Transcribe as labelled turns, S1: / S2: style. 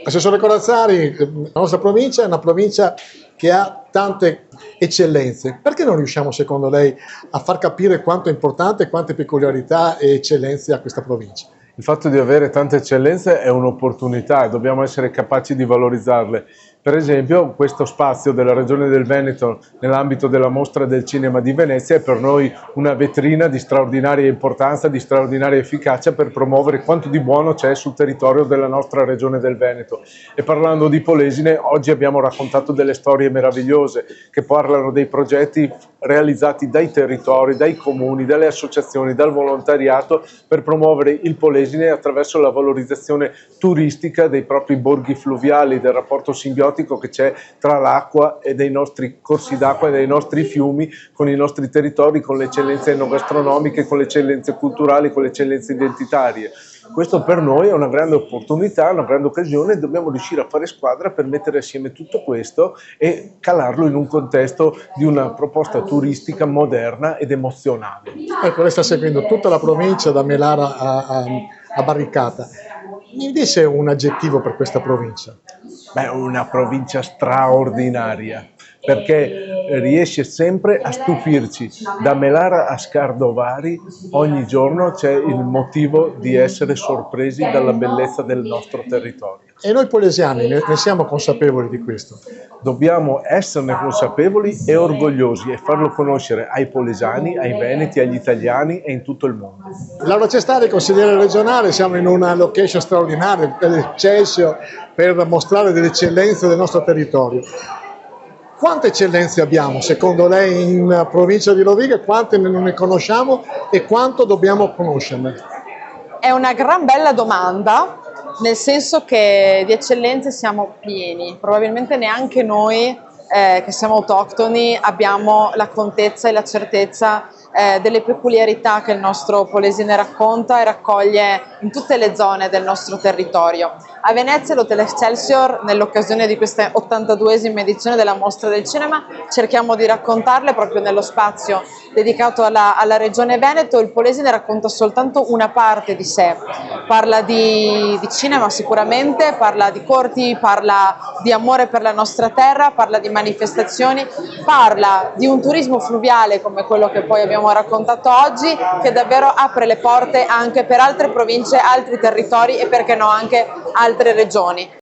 S1: Assessore Corazzari, la nostra provincia è una provincia che ha tante eccellenze. Perché non riusciamo, secondo lei, a far capire quanto è importante, quante peculiarità e eccellenze ha questa provincia?
S2: Il fatto di avere tante eccellenze è un'opportunità e dobbiamo essere capaci di valorizzarle. Per esempio, questo spazio della Regione del Veneto nell'ambito della Mostra del Cinema di Venezia è per noi una vetrina di straordinaria importanza, di straordinaria efficacia per promuovere quanto di buono c'è sul territorio della nostra Regione del Veneto. E parlando di Polesine, oggi abbiamo raccontato delle storie meravigliose che parlano dei progetti realizzati dai territori, dai comuni, dalle associazioni, dal volontariato per promuovere il Polesine attraverso la valorizzazione turistica dei propri borghi fluviali, del rapporto simbiotico che c'è tra l'acqua e dei nostri corsi d'acqua e dei nostri fiumi con i nostri territori, con le eccellenze enogastronomiche, con le eccellenze culturali, con le eccellenze identitarie. Questo per noi è una grande opportunità, una grande occasione e dobbiamo riuscire a fare squadra per mettere assieme tutto questo e calarlo in un contesto di una proposta turistica moderna ed emozionale.
S1: Ecco, lei sta seguendo tutta la provincia da Melara a Barricata. Mi dice un aggettivo per questa provincia?
S2: Beh, una provincia straordinaria, perché riesce sempre a stupirci. Da Melara a Scardovari ogni giorno c'è il motivo di essere sorpresi dalla bellezza del nostro territorio.
S1: E noi polesiani ne siamo consapevoli di questo?
S2: Dobbiamo esserne consapevoli e orgogliosi e farlo conoscere ai polesani, ai veneti, agli italiani e in tutto il mondo.
S1: Laura Cestari, consigliere regionale, siamo in una location straordinaria per l'Eccelsior per mostrare delle eccellenze del nostro territorio. Quante eccellenze abbiamo secondo lei in provincia di Rovigo, quante non ne conosciamo e quanto dobbiamo conoscerne?
S3: È una gran bella domanda, nel senso che di eccellenze siamo pieni, probabilmente neanche noi che siamo autoctoni abbiamo la contezza e la certezza delle peculiarità che il nostro Polesine racconta e raccoglie in tutte le zone del nostro territorio. A Venezia l'Hotel Excelsior, nell'occasione di questa 82esima edizione della Mostra del Cinema, cerchiamo di raccontarle proprio nello spazio dedicato alla Regione Veneto. Il Polesine racconta soltanto una parte di sé, parla di cinema sicuramente, parla di corti, parla di amore per la nostra terra, parla di manifestazioni, parla di un turismo fluviale come quello che poi abbiamo raccontato oggi, che davvero apre le porte anche per altre province, altri territori e perché no anche altre regioni.